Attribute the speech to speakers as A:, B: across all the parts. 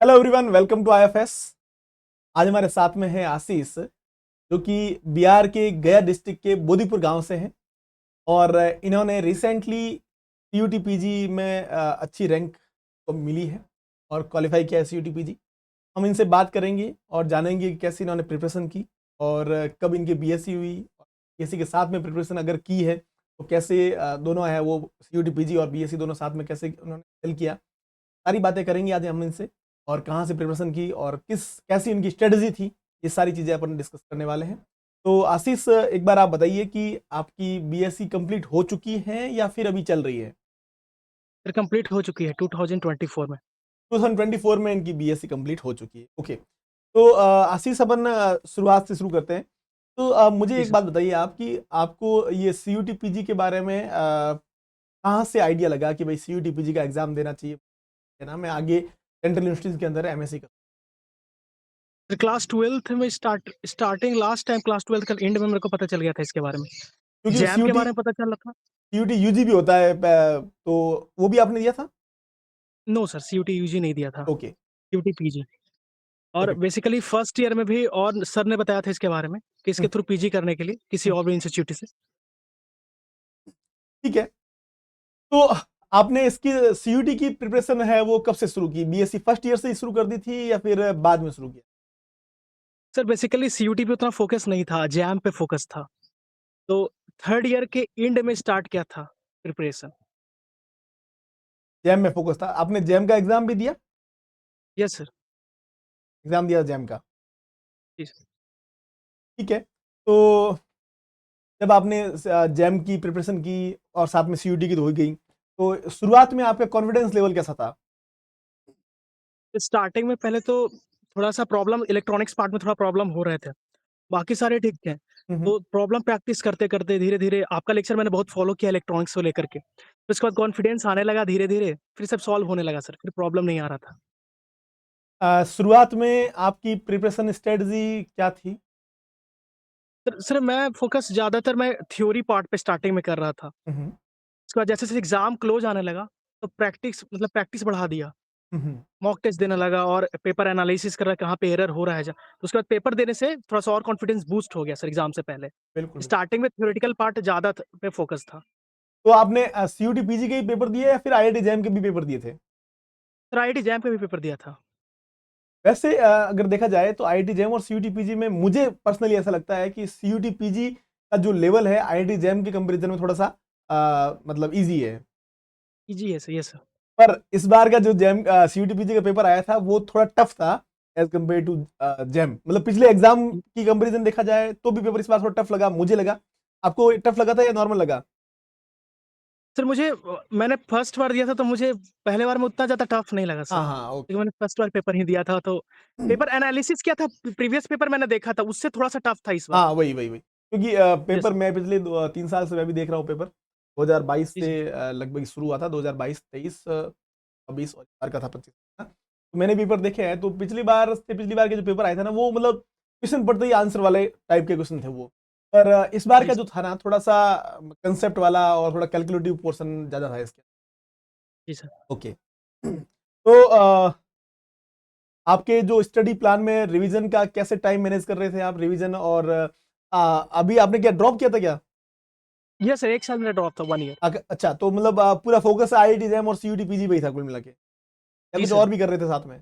A: Hello everyone, welcome to IFS. आज हमारे साथ में है आशीष, जो कि बिहार के गया डिस्ट्रिक्ट के बोदीपुर गांव से हैं और इन्होंने रिसेंटली सीयूटी पीजी में अच्छी रैंक को मिली है और क्वालिफाई किया है सीयूटी पीजी। हम इनसे बात करेंगे और जानेंगे कि कैसे इन्होंने प्रिपरेशन की और कब इनकी बीएससी हुई। बीएससी के साथ में प्रिपरेशन अगर की है तो कैसे दोनों है वो सीयूटी पीजी और बीएससी दोनों साथ में कैसे उन्होंने हेल्प किया। सारी बातें करेंगे आज हम इनसे, और कहाँ से प्रिपरेशन की और कैसी इनकी स्ट्रेटजी थी, ये सारी चीज़ें अपन डिस्कस करने वाले हैं। तो आशीष, एक बार आप बताइए कि आपकी बीएससी कंप्लीट हो चुकी है या फिर अभी चल रही है?
B: फिर कंप्लीट हो चुकी है 2024 में।
A: 2024 में इनकी बीएससी कंप्लीट हो चुकी है। ओके, तो आशीष, अपन शुरुआत से शुरू करते हैं। तो मुझे
B: जी
A: एक
B: सर।
A: बात बताइए आप कि आपको ये सीयूटी पीजी के बारे में कहाँ से आइडिया लगा कि भाई सीयूटी पीजी का एग्जाम देना चाहिए, है ना, मैं आगे सेंट्रल यूनिवर्सिटीज के अंदर एमएससी कर।
B: फिर क्लास 12th में starting last time class 12th का एंड में मेरे को पता चल गया था इसके बारे में।
A: क्योंकि
B: जैम के
A: सीयूटी
B: बारे में पता चला था।
A: सीयूटी यूजी भी होता है, तो वो भी आपने दिया था?
B: नो सर, सीयूटी यूजी नहीं दिया था,
A: ओके।
B: CUT PG. और
A: ओके।
B: बेसिकली फर्स्ट ईयर में भी और सर ने बताया था इसके बारे में कि इसके
A: हम्म,
B: थ्रू पीजी करने के लिए किसी
A: हम्म,
B: और भी इंस्टीट्यूट से।
A: ठीक है। तो आपने इसकी सीयूटी की प्रिपरेशन है वो कब से शुरू की? बीएससी फर्स्ट ईयर से ही शुरू कर दी थी या फिर बाद में शुरू किया?
B: सर बेसिकली सीयूटी पे उतना फोकस नहीं था, जैम पे फोकस था। तो थर्ड ईयर के एंड में स्टार्ट किया था प्रिपरेशन।
A: जैम में फोकस था? आपने जैम का एग्जाम भी दिया?
B: Yes sir.
A: एग्जाम दिया जैम का?
B: जी सर।
A: ठीक है। तो जब आपने जैम की प्रिपरेशन की और साथ में सीयूटी की तो हो गई, तो शुरुआत में आपका कॉन्फिडेंस लेवल कैसा था?
B: स्टार्टिंग में पहले तो थोड़ा-सा प्रॉब्लम इलेक्ट्रॉनिक्स पार्ट में थोड़ा प्रॉब्लम हो रहे थे। बाकी सारे ठीक थे।
A: हम्म,
B: तो प्रॉब्लम प्रैक्टिस करते-करते धीरे-धीरे आपका लेक्चर मैंने बहुत फ़ॉलो किया इलेक्ट्रॉनिक्स को लेकर के। फिर उसके बाद कॉन्फिडेंस आने लगा धीरे-धीरे, फिर सब सॉल्व होने लगा सर, फिर प्रॉब्लम नहीं आ रहा था।
A: शुरुआत में आपकी प्रिपरेशन स्ट्रेटजी क्या थी?
B: सर मैं फ़ोकस ज़्यादातर मैं थ्योरी पार्ट पे स्टार्टिंग में कर रहा था।
A: हम्म,
B: उसके बाद जैसे-जैसे एग्ज़ाम क्लोज़ आने लगा, तो प्रैक्टिस बढ़ा दिया।
A: हम्म,
B: मॉक टेस्ट देने लगा और पेपर एनालिसिस कर रहा कहाँ पे एरर हो रहा है तो उसके बाद पेपर देने से थोड़ा-सा और कॉन्फिडेंस बूस्ट हो गया सर एग्ज़ाम से पहले।
A: बिल्कुल बिल्कुल।
B: स्टार्टिंग में थ्योरेटिकल पार्ट ज़्यादा पे फोकस था।
A: तो आपने सीयूटी पीजी के ही पेपर दिए या फिर आईआईटी जैम के भी पेपर दिए थे?
B: सर आईआईटी जैम पे भी पेपर दिया था।
A: वैसे अगर देखा जाए तो आईआईटी जैम और सीयूटी पीजी में मुझे पर्सनली ऐसा लगता है कि सीयूटी पीजी का जो लेवल है आईआईटी जैम के कंपैरिजन में थोड़ा सा मतलब इजी है।
B: जी, यस, यस सर।
A: पर इस बार का जो जैम सीयूटी पीजी का पेपर आया था वो थोड़ा टफ था एज कम्पेयर टू जैम। मतलब पिछले एग्जाम की कंपैरिजन देखा जाए तो भी पेपर इस बार थोड़ा टफ लगा, मुझे लगा। आपको टफ लगा था या नॉर्मल लगा?
B: सर मुझे मैंने फर्स्ट बार दिया था तो मुझे पहले बार में उतना ज़्यादा टफ नहीं लगा सर।
A: हाँ हाँ,
B: क्योंकि
A: ओके।
B: मैंने फर्स्ट बार पेपर ही दिया था तो पेपर एनालिसिस किया था, प्रीवियस पेपर मैंने देखा था उससे थोड़ा-सा टफ था इस बार।
A: हाँ, वही वही वही, क्योंकि
B: यस
A: पेपर
B: सर।
A: मैं पिछले 3 साल से मैं भी देख रहा हूँ पेपर। 2022
B: जी,
A: से
B: जी।
A: लगभग शुरू हुआ था, 2022, 23, 24 और इस बार का था 25 ना। तो मैंने पेपर देखे हैं, तो पिछली बार के जो पेपर आए थे ना, वो मतलब क्वेश्चन पढ़ते ही आंसर वाले टाइप के क्वेश्चन थे वो। पर इस बार
B: जी,
A: का
B: सर।
A: जो था ना, थोड़ा सा कंसेप्ट वाला और थोड़ा कैलकुलेटिव पोर्शन ज्यादा था इसके।
B: जी, सर।
A: ओके। तो आपके जो स्टडी प्लान में रिवीजन का कैसे टाइम मैनेज कर रहे थे आप, रिवीजन और अभी आपने क्या ड्रॉप किया था क्या?
B: यस सर, 1 साल मेरा ड्रॉप था 1 ईयर।
A: अच्छा, तो मतलब पूरा फोकस आईआईटी जैम और सीयूटी पीजी पे ही था कुल मिला के, या
B: जी
A: कुछ
B: सर।
A: और भी कर रहे थे साथ में?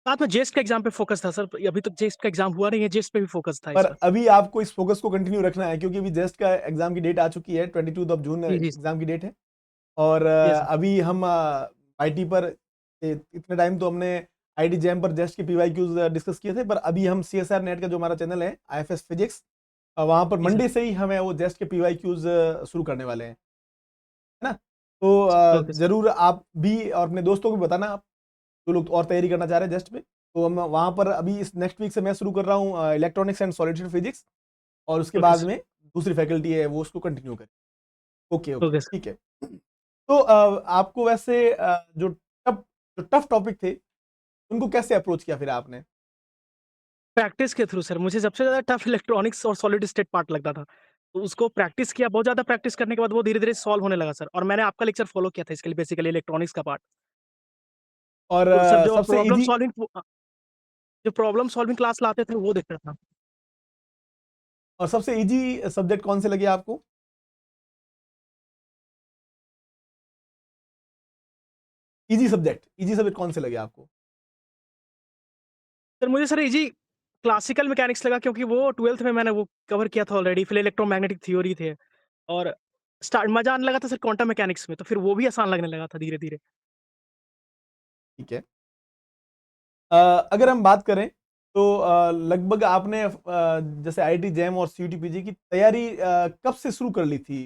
B: साथ में जेस्ट का एग्ज़ाम पे फोकस था सर, अभी तक जेस्ट का एग्ज़ाम हुआ नहीं है, जेस्ट पे भी फोकस था
A: पर
B: इस बार।
A: अभी आपको इस फोकस को कंटिन्यू रखना है, क्योंकि अभी जस्ट का एग्जाम की डेट आ चुकी है, 22
B: जी, जी।
A: एग्जाम की डेट है। और
B: यस सर।
A: अभी हम आईटी पर इतने टाइम तो हमने आईटी जैम पर जस्ट के पीवाईक्यूज डिस्कस किए थे, पर अभी हम सीएसआर नेट का जो हमारा चैनल है आईएफएस फिजिक्स, वहां पर
B: जी सर।
A: मंडे से ही हमें वो जस्ट के पीवाईक्यूज शुरू करने वाले हैं, है ना। तो
B: ओके सर।
A: जरूर आप भी और अपने दोस्तों को भी बताना, आप जो लोग और तैयारी करना चाह रहे हैं जस्ट में। तो हम वहां पर अभी इस नेक्स्ट वीक से मैं शुरू कर रहा हूँ electronics and solid state physics, और उसके
B: ओके
A: बाद
B: सर।
A: में दूसरी फैकल्टी है वो उसको कंटिन्यू करें। Okay okay,
B: okay sir.
A: ठीक है। तो आपको वैसे टफ जो टफ टॉपिक थे उनको कैसे अप्रोच किया फिर आपने?
B: प्रैक्टिस के थ्रू सर, मुझे सबसे ज़्यादा टफ इलेक्ट्रॉनिक्स और सॉलिड स्टेट पार्ट लगता था। तो उसको प्रैक्टिस किया, बहुत ज़्यादा प्रैक्टिस करने के बाद वो धीरे-धीरे सॉल्व होने लगा सर, और मैंने आपका लेक्चर फॉलो किया था इसके लिए बेसिकली इलेक्ट्रॉनिक्स का पार्ट।
A: और
B: तो सर
A: सबसे इजी
B: जो प्रॉब्लम सॉल्विंग क्लास लाते थे वो देखता था।
A: और सबसे इजी सब्जेक्ट कौन से लगे आपको? इजी सब्जेक्ट कौन से लगे आपको?
B: सर मुझे सर इजी क्लासिकल मैकेनिक्स लगा, क्योंकि वो 12th में मैंने वो कवर किया था ऑलरेडी, फिर इलेक्ट्रोमैग्नेटिक थ्योरी थे और स्टार्ट मजा आने लगा था सर क्वांटम मैकेनिक्स में, तो फिर वो भी आसान लगने लगा था धीरे-धीरे।
A: ठीक है। अगर हम बात करें तो लगभग आपने जैसे आईआईटी जैम और सीयूटी पीजी की तैयारी कब से शुरू कर ली थी?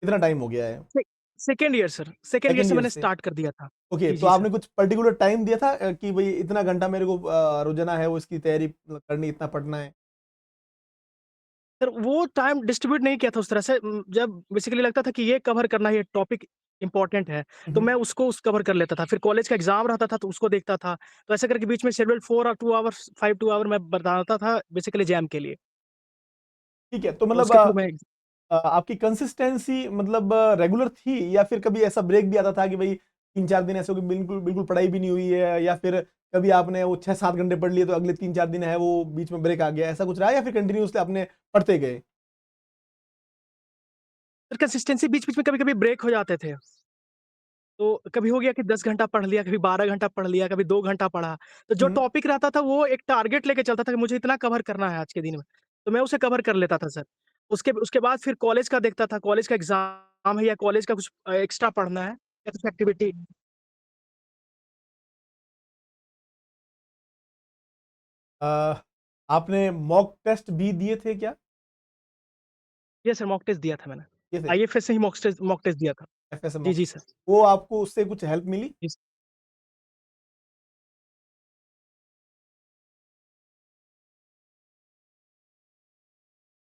A: कितना टाइम हो गया है?
B: से second year sir, second year
A: second
B: से
A: ईयर
B: मैंने
A: से?
B: स्टार्ट कर दिया था।
A: ओके,
B: जी,
A: तो
B: जी सर।
A: आपने कुछ पर्टिकुलर टाइम दिया था कि भाई इतना घंटा मेरे को रोजाना है वो इसकी तैयारी करनी, इतना पढ़ना है?
B: सर वो टाइम डिस्ट्रीब्यूट नहीं किया था उस तरह से, जब बेसिकली लगता था कि ये कवर करना है, ये टॉपिक इम्पोर्टेंट है, तो
A: हम्म,
B: मैं उसको कवर कर लेता था। फिर कॉलेज का एग्ज़ाम रहता था तो उसको देखता था। तो ऐसे करके बीच में शेड्यूल 4 और 2 आवर्स 5 2 आवर मैं बनाता था बेसिकली जैम के लिए।
A: ठीक है। तो
B: तो
A: मतलब
B: उसके थ्रू मैं
A: आपकी कंसिस्टेंसी मतलब रेगुलर थी या फिर कभी ऐसा ब्रेक भी आता था कि भाई 3-4 दिन ऐसे हो कि बिल्कुल बिल्कुल पढ़ाई भी नहीं हुई है, या फिर कभी आपने वो 6-7 घंटे पढ़ लिए तो अगले 3-4 दिन है वो बीच में ब्रेक आ गया, ऐसा कुछ रहा या फिर कंटिन्यूअसली आपने पढ़ते गए?
B: सर कंसिस्टेंसी बीच-बीच में कभी-कभी ब्रेक हो जाते थे। तो कभी हो गया कि 10 घंटा पढ़ लिया, कभी 12 घंटा पढ़ लिया, कभी 2 घंटा पढ़ा। तो जो
A: हम्म,
B: टॉपिक रहता था वो एक टारगेट लेके चलता था कि मुझे इतना कवर करना है आज के दिन में। तो मैं उसे कवर कर लेता था सर। उसके उसके बाद फिर कॉलेज का देखता था, कॉलेज का एग्ज़ाम है या कॉलेज का कुछ एक्स्ट्रा पढ़ना है या कुछ एक्टिविटी।
A: अ, आपने मॉक टेस्ट भी दिए थे क्या?
B: यस सर, मॉक टेस्ट दिया था मैंने।
A: दिए थे?
B: आईएफएस से ही मॉक टेस्ट दिया था।
A: एफएसएम
B: जी,
A: मॉक?
B: जी सर।
A: वो आपको उससे कुछ हेल्प मिली?
B: जी, सर।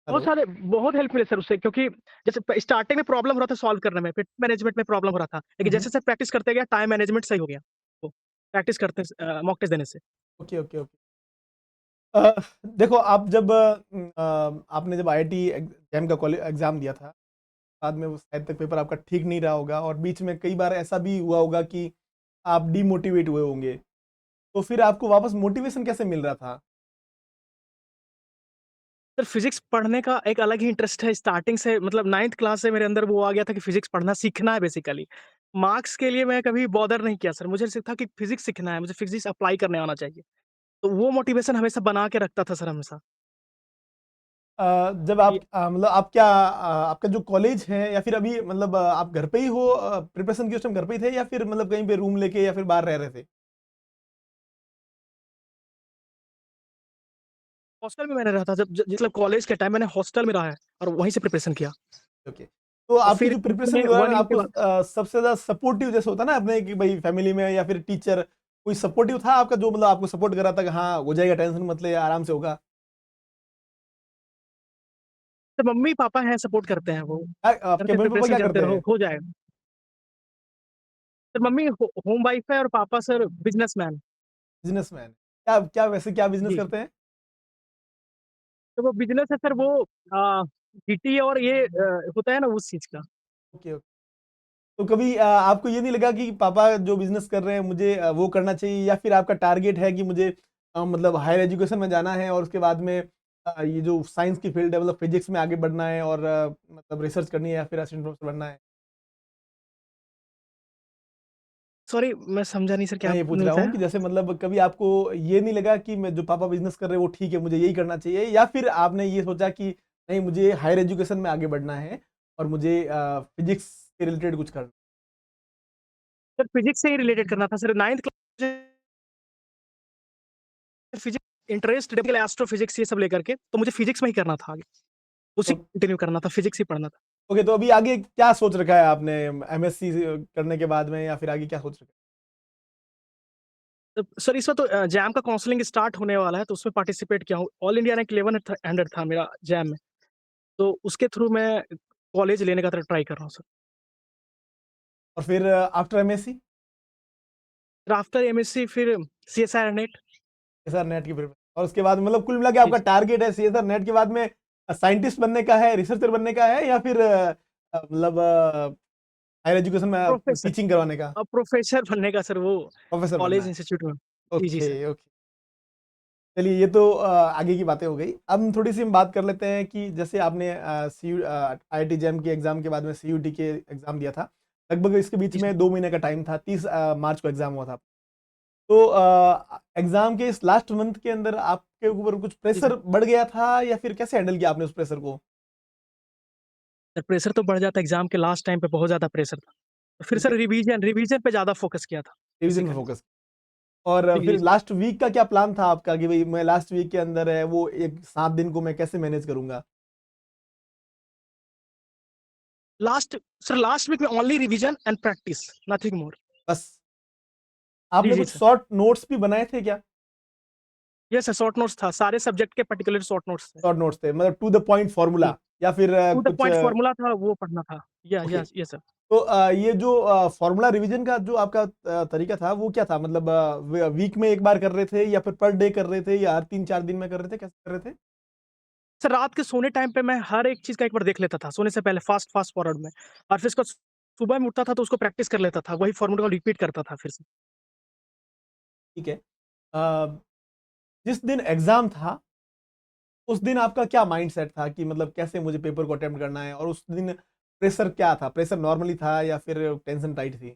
B: बहुत
A: हेलो?
B: सारे बहुत हेल्प मिले सर उससे, क्योंकि जैसे स्टार्टिंग में प्रॉब्लम हो रहा था सॉल्व करने में, फिर मैनेजमेंट में प्रॉब्लम हो रहा था। लेकिन
A: हम्म,
B: जैसे-जैसे प्रैक्टिस करते गया टाइम मैनेजमेंट सही हो गया। तो प्रैक्टिस करते मॉक टेस्ट देने से।
A: Okay okay okay. देखो आप जब आपने जब आईआईटी जैम का एग्जाम दिया था, बाद में वो शायद तक पेपर आपका ठीक नहीं रहा होगा और बीच में कई बार ऐसा भी हुआ होगा कि आप डीमोटिवेट हुए होंगे, तो फिर आपको वापस मोटिवेशन कैसे मिल रहा था?
B: सर फिज़िक्स पढ़ने का एक अलग ही इंटरेस्ट है स्टार्टिंग से, मतलब 9th क्लास से मेरे अंदर वो आ गया था कि फिज़िक्स पढ़ना सीखना है बेसिकली। मार्क्स के लिए मैं कभी बॉदर नहीं किया सर, मुझे सिर्फ़ था कि फिज़िक्स सीखना है, मुझे फिज़िक्स अप्लाई करने आना चाहिए। तो वो मोटिवेशन हमेशा बना के रखता था सर हमेशा।
A: जब आप
B: कि
A: मतलब आप क्या आपका जो कॉलेज है या फिर अभी मतलब आप घर पे ही हो, प्रिपरेशन की उस टाइम घर पे ही थे या फिर मतलब कहीं पे रूम लेके या फिर बाहर रह रहे थे?
B: हॉस्टल में मैंने रहा था, जब मतलब कॉलेज के टाइम मैंने हॉस्टल में रहा है और वहीं से प्रिपरेशन किया।
A: ओके। तो
B: और
A: आपकी
B: फिर
A: जो प्रिपरेशन
B: इसमें
A: के
B: 1
A: दौरान
B: ईयर के
A: आपको
B: बाद
A: सबसे ज़्यादा सपोर्टिव जैसे होता है ना अपने कि भाई फैमिली में या फिर टीचर, कोई सपोर्टिव था आपका जो मतलब आपको सपोर्ट कर रहा था कि हाँ, हो जाएगा, टेंशन मत ले, आराम से होगा?
B: तो मम्मी-पापा हैं, सपोर्ट करते हैं वो।
A: आपके
B: करते
A: मम्मी-पापा
B: प्रिपरेशन
A: क्या
B: करते
A: करते
B: रहो,
A: हैं?
B: हो जाएगा। सर मम्मी होम वाइफ है और पापा सर बिज़नेसमैन।
A: बिज़नेसमैन। क्या क्या वैसे क्या बिज़नेस
B: जी।
A: करते हैं?
B: तो वो बिज़नेस है सर, वो गिट्टी और ये होता है ना उस चीज़ का।
A: Okay, okay. तो कभी आपको ये नहीं लगा कि पापा जो बिज़नेस कर रहे हैं मुझे वो करना चाहिए, या फिर आपका टारगेट है कि मुझे मतलब हायर एजुकेशन में जाना है और उसके बाद में ये जो साइंस की फील्ड है मतलब फिजिक्स में आगे बढ़ना है और मतलब रिसर्च करनी है या फिर असिस्टेंट प्रोफेसर बनना है?
B: सॉरी मैं समझा नहीं सर, क्या
A: मैं ये पूछ
B: आपने
A: रहा हूँ
B: बताया?
A: कि जैसे मतलब कभी आपको ये नहीं लगा कि मैं जो पापा बिज़नेस कर रहे हैं वो ठीक है, मुझे यही करना चाहिए, या फिर आपने ये सोचा कि नहीं, मुझे हायर एजुकेशन में आगे बढ़ना है और मुझे फिजिक्स के रिलेटेड कुछ करना
B: सर फिज़िक्स से ही रिलेटेड करना था सर, 9th क्लास में फिज़िक्स इंटरेस्ट एस्ट्रोफिज़िक्स ये सब लेकर के, तो मुझे फिज़िक्स में ही करना था आगे। उसी
A: है?
B: को कंटिन्यू करना था, फिज़िक्स ही पढ़ना था।
A: ओके, तो अभी आगे क्या सोच रखा है आपने एमएससी करने के बाद में, या फिर आगे क्या सोच रखा है?
B: तो सर इस वक़्त तो जैम का काउंसलिंग स्टार्ट होने वाला है, तो उसमें पार्टिसिपेट किया हूँ। ऑल इंडिया रैंक 1100 था मेरा जैम में, तो उसके थ्रू मैं कॉलेज लेने का ट्राई कर रहा हूँ सर।
A: और फिर आफ्टर एमएससी?
B: फिर आफ्टर एमएससी फिर सीएसआर नेट।
A: सीएसआर नेट की प्रिपरेशन, और उसके बाद मतलब कुल मिला के
B: जी,
A: आपका
B: जी।
A: टारगेट है सीएसआर नेट के बाद में साइंटिस्ट बनने का है, रिसर्चर बनने का है, या फिर मतलब हायर एजुकेशन में
B: प्रोफ़ेसर
A: टीचिंग करवाने का,
B: प्रोफ़ेसर बनने का सर वो
A: प्रोफेसर बनना
B: कॉलेज
A: है।
B: इंस्टीट्यूट में। जी, जी
A: ओके,
B: सर।
A: ओके। चलिए ये तो आगे की बातें हो गई। अब हम थोड़ी-सी हम बात कर लेते हैं कि जैसे आपने आईआईटी जेईई के एग्ज़ाम के बाद में सीयूईटी के एग्ज़ाम दिया था। लगभग इसके बीच
B: जी सर।
A: में 2 महीने का टाइम था, 30 मार्च को एग्ज़ाम हुआ था। तो एग्ज़ाम के इस लास्ट मंथ के अंदर आपके ऊपर कुछ
B: जी सर।
A: प्रेशर बढ़ गया था या फिर कैसे हैंडल किया आपने उस प्रेशर को?
B: सर प्रेशर तो बढ़ जाता है एग्ज़ाम के लास्ट टाइम पे बहुत ज़्यादा प्रेशर था। तो फिर
A: ठीक
B: सर
A: है,
B: रिवीज़न रिवीज़न पे ज़्यादा फ़ोकस किया था
A: रिवीज़न पे
B: बेसिकली।
A: फोकस और
B: जी, जी
A: फिर
B: सर।
A: लास्ट वीक का क्या प्लान था आपका कि भई मैं लास्ट वीक के अंदर है वो एक 7 दिन को मैं कैसे मैनेज करूँगा?
B: लास्ट वीक में only revision and practice, nothing more.
A: बस
B: जी,
A: आपने
B: जी
A: कुछ
B: सर।
A: शॉर्ट नोट्स भी बनाए थे क्या?
B: यस सर, शॉर्ट नोट्स था, सारे सब्जेक्ट के पर्टिकुलर शॉर्ट नोट्स थे।
A: शॉर्ट नोट्स थे मतलब टू द पॉइंट
B: जी,
A: फॉर्मूला या फिर
B: टू द
A: कुछ
B: पॉइंट फ़ॉर्मूला था वो पढ़ना था। या
A: ओके।
B: Yes, yes sir.
A: तो ये जो फॉर्मूला रिवीजन का जो आपका तरीका था वो क्या था? मतलब वीक में एक बार कर रहे थे या फिर पर डे कर रहे थे या हर 3-4 दिन में कर रहे थे, कैसे कर रहे थे?
B: सर रात के सोने टाइम पे मैं हर एक चीज़ का एक बार देख लेता था, सोने से पहले फ़ास्ट फॉरवर्ड में और फिर उसको सुबह में उठता था तो उसको प्रैक्टिस कर लेता था, वही फ़ॉर्मूला को रिपीट करता था फिर से।
A: ठीक है। अ, जिस दिन एग्ज़ाम था, उस दिन आपका क्या माइंडसेट था कि मतलब कैसे मुझे पेपर को अटेम्प्ट करना है और उस दिन प्रेशर क्या था? प्रेशर नॉर्मली था या फिर टेंशन टाइट थी?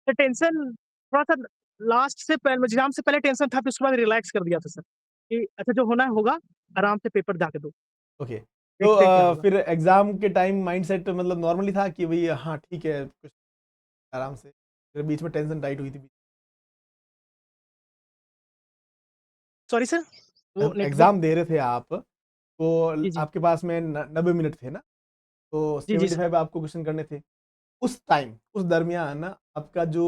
B: तो टेंशन थोड़ा-सा लास्ट से पहले एग्ज़ाम से पहले टेंशन था, फिर उसके बाद रिलैक्स कर दिया था सर, कि अच्छा जो होना है होगा, आराम से पेपर जाके दो,
A: ओके। तो
B: देखते हैं क्या होगा।
A: फिर एग्ज़ाम के टाइम माइंडसेट मतलब नॉर्मली था कि भई हाँ, ठीक है, कुछ आराम से, फिर बीच में टेंशन टाइट हुई थी?
B: Sorry sir? वो
A: जब
B: नेटवर्क।
A: एग्ज़ाम दे रहे थे आप, तो
B: जी, जी।
A: आपके पास में 90 मिनट थे ना? तो
B: जी, जी सर।
A: 75 आपको क्वेश्चन करने थे। उस टाइम, उस दरमियान आपका जो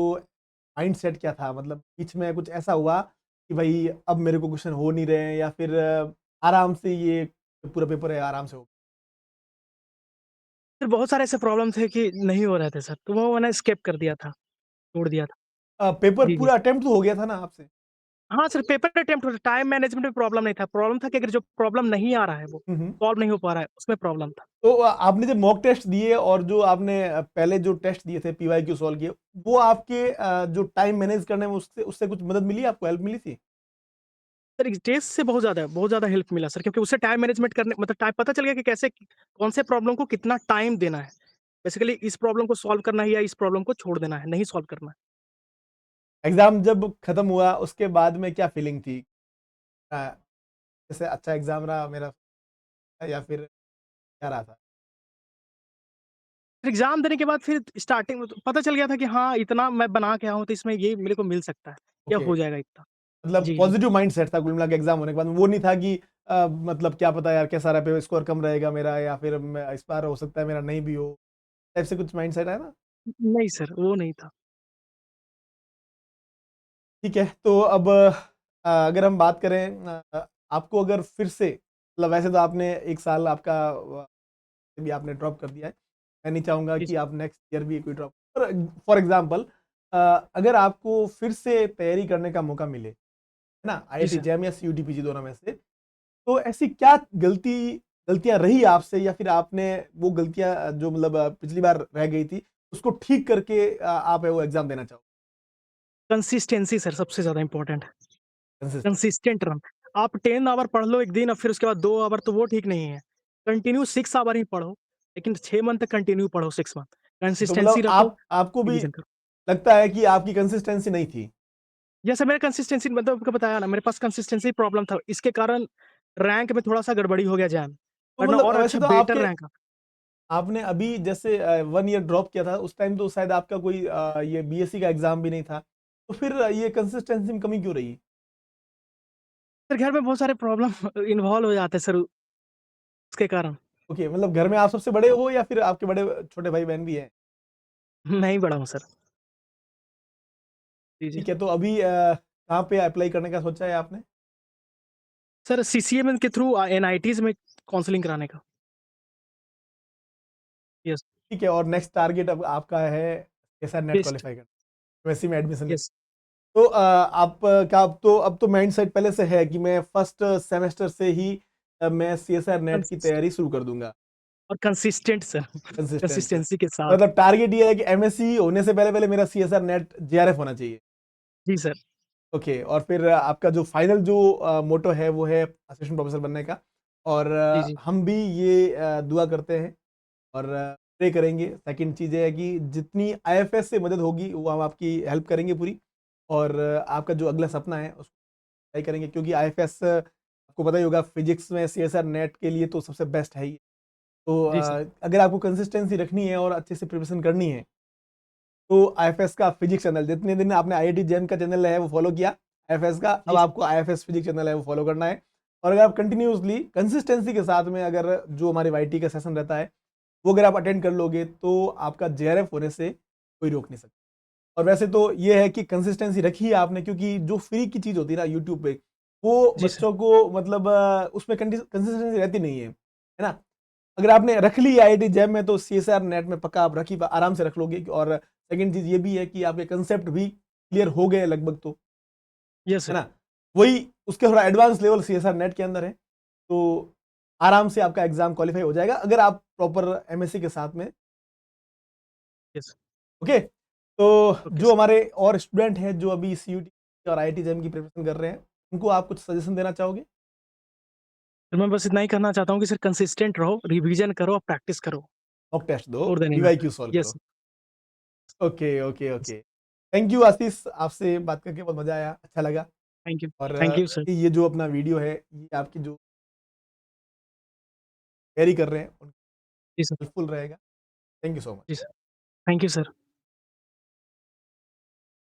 A: माइंडसेट क्या था? मतलब बीच में कुछ ऐसा हुआ कि भई अब मेरे को क्वेश्चन हो नहीं रहे हैं या फिर आराम से ये पूरा पेपर है, आराम से हो
B: फिर बहुत सारे ऐसे प्रॉब्लम थे कि नहीं हो रहे थे सर, तो वो मैंने स्किप कर दिया था, छोड़ दिया था।
A: पेपर
B: जी, जी
A: पूरा
B: सर।
A: अटेम्प्ट तो हो गया था ना आपसे?
B: हाँ सर, पेपर अटेम्प्ट हो टाइम मैनेजमेंट में प्रॉब्लम नहीं था, प्रॉब्लम था कि अगर जो प्रॉब्लम नहीं आ रहा है वो,
A: हुँ, हुँ।
B: सॉल्व नहीं हो पा रहा है, उसमें प्रॉब्लम था।
A: तो आपने जब मॉक टेस्ट दिए और जो आपने पहले जो टेस्ट दिए थे, पीवाईक्यू सॉल्व किए, वो आपके जो टाइम मैनेज करने में उससे उससे कुछ मदद मिली आपको, हेल्प मिली थी?
B: सर इस टेस्ट से बहुत ज़्यादा हेल्प मिला सर, क्योंकि उससे टाइम मैनेजमेंट करने मतलब टाइम पता चल गया कि कैसे कौन से प्रॉब्लम को कितना टाइम देना है। बेसिकली इस प्रॉब्लम को सॉल्व करना है या इस प्रॉब्लम को छोड़ देना है, नहीं सॉल्व करना है।
A: एग्ज़ाम जब खत्म हुआ उसके बाद में क्या फीलिंग थी? अ, जैसे अच्छा एग्ज़ाम रहा मेरा या फिर क्या रहा था?
B: फिर एग्ज़ाम देने के बाद फिर स्टार्टिंग में तो पता चल गया था कि हाँ, इतना मैं बना के आया हूँ तो इसमें ये मेरे को मिल सकता है, या
A: ओके,
B: हो जाएगा इतना।
A: मतलब
B: जी, जी।
A: पॉज़िटिव माइंडसेट था कुल मिला के एग्ज़ाम होने के बाद, वो नहीं था कि मतलब क्या पता यार कैसा रहा पेपर स्कोर कम रहेगा मेरा या फिर मैं इस बार हो सकता है मेरा नहीं भी हो, टाइप से कुछ माइंडसेट है ना?
B: नहीं सर, वो नहीं था।
A: ठीक है, तो अब अगर हम बात करें आपको अगर फिर से मतलब वैसे तो आपने 1 साल आपका भी आपने ड्रॉप कर दिया है। मैं नहीं चाहूँगा
B: जी,
A: कि
B: जी।
A: आप नेक्स्ट ईयर भी कोई ड्रॉप फॉर फॉर एग्ज़ाम्पल अगर आपको फिर से तैयारी करने का मौका मिले, है ना?
B: जी
A: आईआईटी
B: सर।
A: जेईई या सीयूटी पीजी दोनों में से, तो ऐसी क्या गलतियाँ रही आपसे या फिर आपने वो गलतियाँ जो मतलब पिछली बार रह गई थी, उसको ठीक करके आप वो एग्ज़ाम देना चाहो?
B: कंसिस्टेंसी सर सबसे ज़्यादा इम्पोर्टेंट है।
A: कंसिस्टेंट
B: कंसिस्टेंट रहो। आप 10 आवर पढ़ लो एक दिन और फिर उसके बाद 2 आवर तो वो ठीक नहीं है। कंटिन्यू 6 आवर ही पढ़ो, लेकिन 6 मंथ तक कंटिन्यू पढ़ो 6 मंथ।
A: तो
B: कंसिस्टेंसी
A: मतलब
B: रखो,
A: आप आपको भी
B: रिवीजन करो।
A: लगता है कि आपकी कंसिस्टेंसी नहीं थी।
B: जैसे मेरा कंसिस्टेंसी मतलब आपको बताया ना मेरे पास कंसिस्टेंसी प्रॉब्लम था। इसके कारण रैंक में थोड़ा-सा गड़बड़ी हो गया जैम,
A: तो
B: वरना
A: मतलब
B: और
A: वैसे
B: अच्छा
A: तो
B: बेटर
A: आपके
B: रैंक आता।
A: आपने अभी जैसे 1 ईयर ड्रॉप किया था, उस टाइम तो शायद आपका कोई ये बीएससी का एग्ज़ाम भी नहीं था। तो फिर ये कंसिस्टेंसी में कमी क्यों रही?
B: फिर घर में बहुत सारे प्रॉब्लम इन्वॉल्व हो जाते हैं सर उसके कारण।
A: ओके, मतलब घर में आप सबसे बड़े हो या फिर आपके बड़े छोटे भाई-बहन भी हैं?
B: मैं ही बड़ा हूँ सर। जी, जी।
A: ठीक है, तो अभी कहाँ पे अप्लाई करने का सोचा है आपने?
B: सर सीसीएम के थ्रू एनआईटीज़ में काउंसलिंग कराने का। यस,
A: ठीक है और नेक्स्ट टारगेट अब आपका है कैसा नेट
B: टेस्ट।
A: क्वालीफाई करना, यूएससी में एडमिशन लेना।
B: यस,
A: तो आप का अब तो माइंडसेट पहले से है कि मैं फर्स्ट सेमेस्टर से ही मैं सीएसआर नेट की
B: कंसिस्ट
A: तैयारी शुरू कर दूँगा।
B: और कंसिस्टेंट सर,
A: कंसिस्टेंट से।
B: कंसिस्टेंसी के साथ।
A: मतलब टारगेट ये है कि एमएससी होने से पहले-पहले मेरा सीएसआर नेट जेआरएफ होना चाहिए।
B: जी सर।
A: ओके, और फिर आपका जो फाइनल जो मोटो है वो है असिस्टेंट प्रोफेसर बनने का। और
B: जी, जी।
A: हम भी ये दुआ करते हैं और प्रे करेंगे। सेकंड चीज़ ये है कि जितनी आईएफएस से मदद होगी वो हम आपकी हेल्प करेंगे पूरी। और आपका जो अगला सपना है उसको ट्राई करेंगे, क्योंकि आईएफएस आपको पता ही होगा फिजिक्स में सीएसआर नेट के लिए तो सबसे बेस्ट है ही। तो
B: जी सर।
A: अगर आपको कंसिस्टेंसी रखनी है और अच्छे से प्रिपरेशन करनी है, तो आईएफएस का फिजिक्स चैनल, जितने दिन आपने आईआईटी जेम का चैनल है वो फॉलो किया आईएफएस का, अब
B: जी सर।
A: आपको आईएफएस फिजिक्स चैनल है वो फॉलो करना है। और अगर आप कंटिन्यूअसली कंसिस्टेंसी के साथ में अगर जो हमारे वाईटी का सेशन रहता है वो अगर आप अटेंड कर लोगे तो आपका जेआरएफ होने से कोई रोक नहीं सकता। और वैसे तो ये है कि कंसिस्टेंसी रखी है आपने, क्योंकि जो फ्री की चीज़ होती है ना यूट्यूब पे, वो
B: जी सर।
A: बच्चों को मतलब उसमें कंसिस्टेंसी रहती नहीं है, है ना? अगर आपने रख ली आईआईटी जैम में तो सीएसआर नेट में पक्का आप रखी आराम से रख लोगे। और सेकंड चीज़ ये भी है कि आपके कंसेप्ट भी क्लियर हो गए लगभग तो,
B: यस
A: है
B: सर।
A: ना? वही उसके थोड़ा एडवांस लेवल सीएसआर नेट के अंदर है, तो आराम से आपका एग्ज़ाम क्वालिफ़ाई हो जाएगा अगर आप प्रॉपर एमएससी के साथ में।
B: यस।
A: ओके, तो
B: ओके
A: जो
B: सर।
A: हमारे और स्टूडेंट हैं जो अभी सीयूटी और आईआईटी जेईई की प्रिपरेशन कर रहे हैं, उनको आप कुछ सजेशन देना चाहोगे?
B: तो मैं बस इतना ही कहना चाहता हूँ कि सर कंसिस्टेंट रहो, रिविज़न करो और प्रैक्टिस करो,
A: मॉक टेस्ट दो,
B: more than enough.
A: PYQ solve
B: yes.
A: करो। Okay, okay, okay. Thank you Ashish, आपसे बात करके बहुत मज़ा आया, अच्छा लगा।
B: Thank you.
A: और
B: थैंक यू सर।
A: ये जो अपना वीडियो है, ये आपकी जो तैयारी कर रहे हैं, उनको
B: जी सर।
A: हेल्पफुल रहेगा। थैंक यू सो
B: जी
A: much.
B: Sir. Thank you sir.